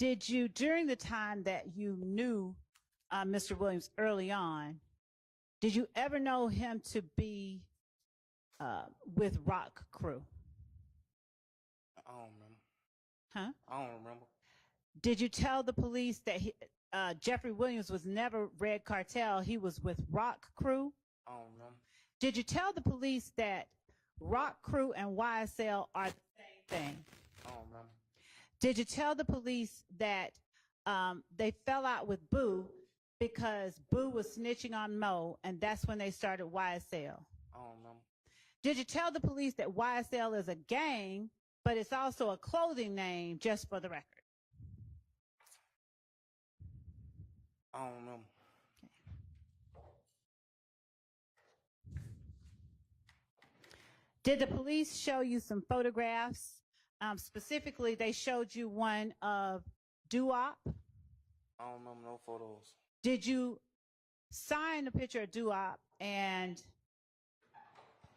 Did you, during the time that you knew Mr. Williams early on, did you ever know him to be with ROC crew? I don't remember. Huh? I don't remember. Did you tell the police that Jeffery Williams was never Red Cartel, he was with ROC crew? I don't remember. Did you tell the police that ROC crew and YSL are the same thing? I don't remember. Did you tell the police that they fell out with Boo because Boo was snitching on Mo, and that's when they started YSL? I don't remember. Did you tell the police that YSL is a gang, but it's also a clothing name, just for the record? I don't remember. Did the police show you some photographs? Specifically, they showed you one of Doo-Wop. I don't remember no photos. Did you sign the picture of Doo-Wop and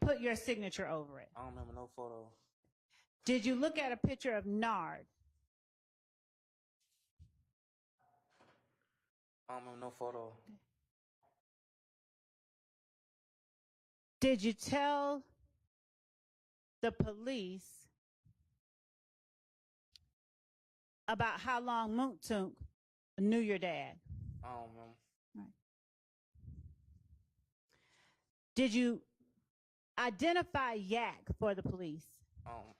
put your signature over it? I don't remember no photos. Did you look at a picture of Nard? I don't remember no photos. Did you tell the police about how long Moontunk knew your dad? I don't remember. Right. Did you identify Yak for the police? I don't.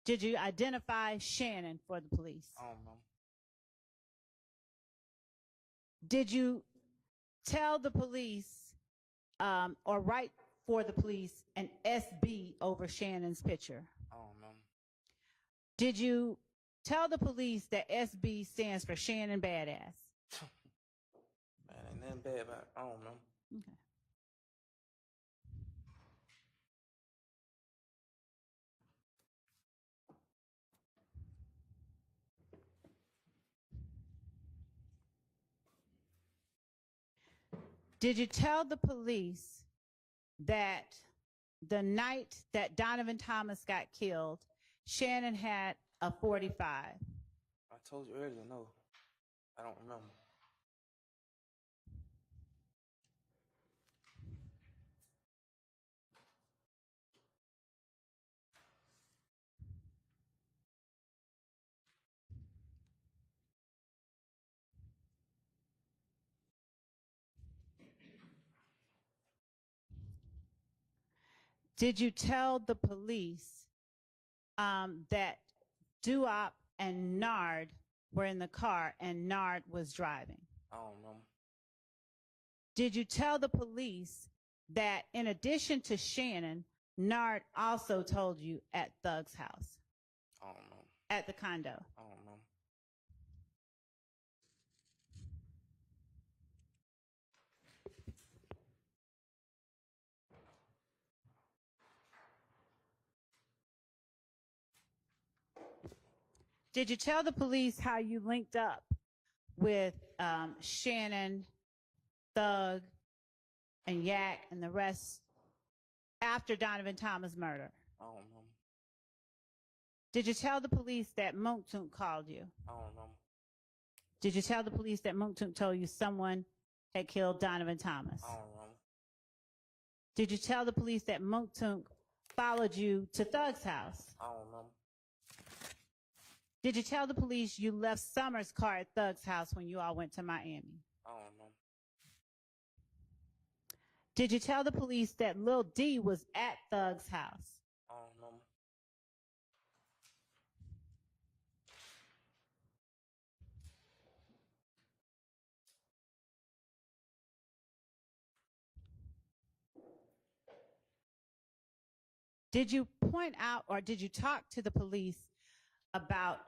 Did you identify Shannon for the police? I don't remember. Did you tell the police or write for the police an SB over Shannon's picture? I don't remember. Did you tell the police that SB stands for Shannon Badass? Man, ain't nothing bad about it. I don't remember. Okay. Did you tell the police that the night that Donovan Thomas got killed, Shannon had a 45? I told you earlier, no. I don't remember. Did you tell the police that Doo-Wop and Nard were in the car and Nard was driving? I don't remember. Did you tell the police that in addition to Shannon, Nard also told you at Thug's house? I don't remember. At the condo? I don't remember. Did you tell the police how you linked up with Shannon, Thug, and Yak, and the rest after Donovan Thomas' murder? I don't remember. Did you tell the police that Moontunk called you? I don't remember. Did you tell the police that Moontunk told you someone had killed Donovan Thomas? I don't remember. Did you tell the police that Moontunk followed you to Thug's house? I don't remember. Did you tell the police you left Summer's car at Thug's house when you all went to Miami? I don't remember. Did you tell the police that Lil Dee was at Thug's house? I don't remember. Did you point out or did you talk to the police about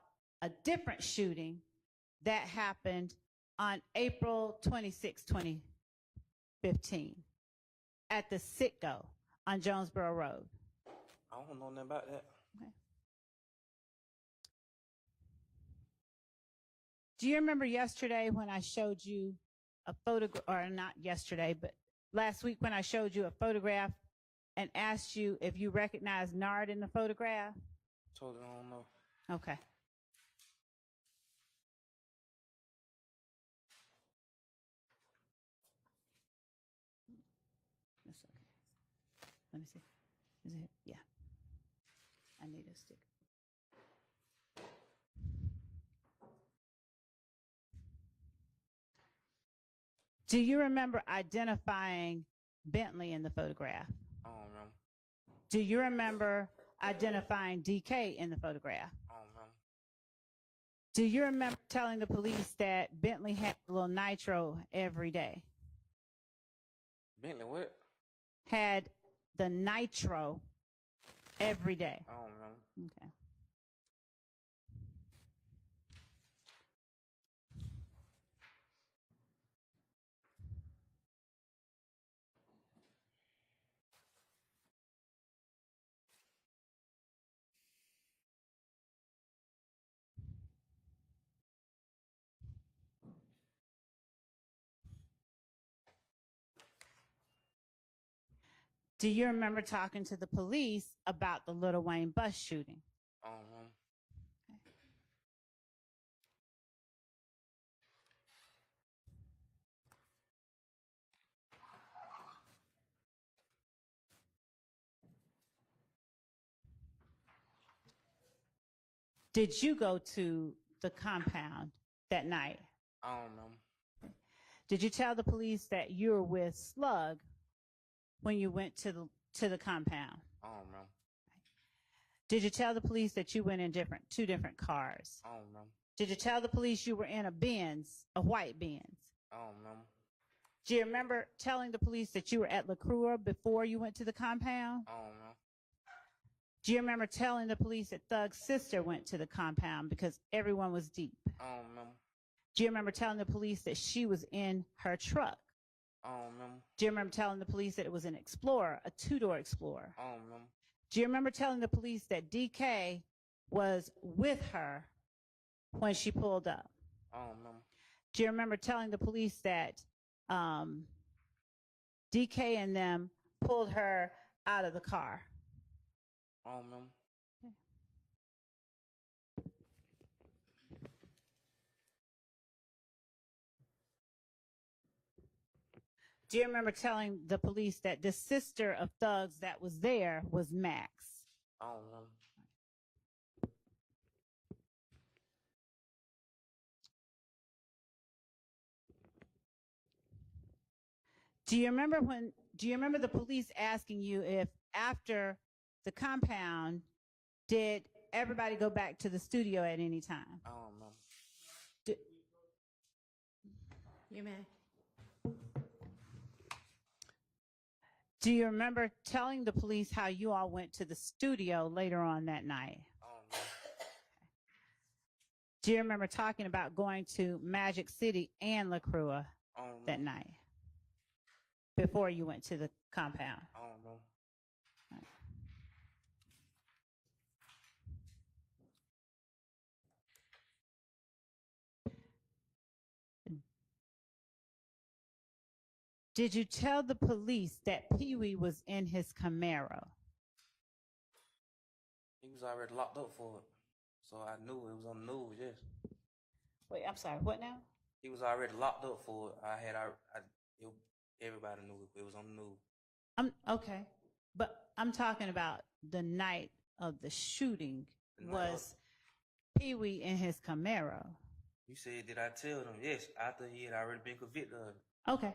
a different shooting that happened on April 26, 2015 at the Citgo on Jonesboro Road? I don't know nothing about that. Okay. Do you remember yesterday when I showed you a photograph, or not yesterday, but last week when I showed you a photograph and asked you if you recognized Nard in the photograph? Told you I don't know. Okay. Let me see. Is it? Yeah. I need a sticker. Do you remember identifying Bentley in the photograph? I don't remember. Do you remember identifying DK in the photograph? I don't remember. Do you remember telling the police that Bentley had a little nitro every day? Bentley what? Had the nitro every day. I don't remember. Okay. Do you remember talking to the police about the Lil Wayne bus shooting? I don't remember. Did you go to the compound that night? I don't remember. Did you tell the police that you were with Slug when you went to the compound? I don't remember. Did you tell the police that you went in two different cars? I don't remember. Did you tell the police you were in a Benz, a white Benz? I don't remember. Do you remember telling the police that you were at LaCroix before you went to the compound? I don't remember. Do you remember telling the police that Thug's sister went to the compound because everyone was deep? I don't remember. Do you remember telling the police that she was in her truck? I don't remember. Do you remember telling the police that it was an Explorer, a two-door Explorer? I don't remember. Do you remember telling the police that DK was with her when she pulled up? I don't remember. Do you remember telling the police that DK and them pulled her out of the car? I don't remember. Do you remember telling the police that the sister of Thugs that was there was Max? I don't remember. Do you remember the police asking you if after the compound, did everybody go back to the studio at any time? I don't remember. You may. Do you remember telling the police how you all went to the studio later on that night? I don't remember. Do you remember talking about going to Magic City and LaCroix I don't remember. that night before you went to the compound? I don't remember. Did you tell the police that Pee Wee was in his Camaro? He was already locked up for it. So I knew it was on the news, yes. Wait, I'm sorry, what now? He was already locked up for it. Everybody knew it was on the news. Okay, but I'm talking about the night of the shooting. Was Pee Wee in his Camaro? You said, did I tell them? Yes, after he had already been convicted of it. Okay.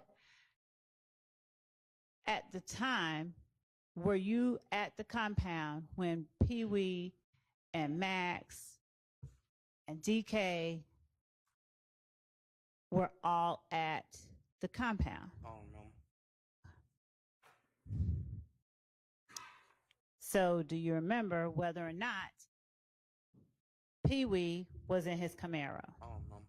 At the time, were you at the compound when Pee Wee and Max and DK were all at the compound? I don't know. So do you remember whether or not Pee Wee was in his Camaro? I don't know.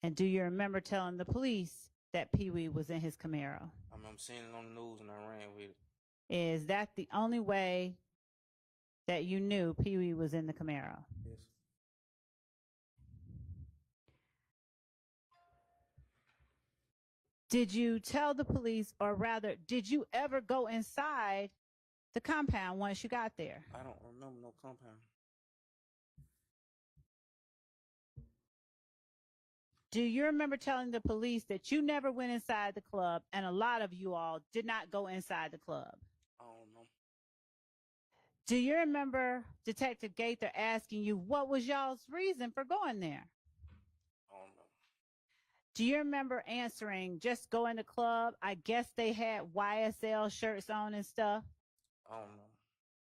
And do you remember telling the police that Pee Wee was in his Camaro? I remember seeing it on the news and I ran with it. Is that the only way that you knew Pee Wee was in the Camaro? Yes. Did you tell the police, or rather, did you ever go inside the compound once you got there? I don't remember no compound. Do you remember telling the police that you never went inside the club and a lot of you all did not go inside the club? I don't know. Do you remember Detective Gaither asking you what was y'all's reason for going there? I don't know. Do you remember answering, just go in the club? I guess they had YSL shirts on and stuff. I don't know.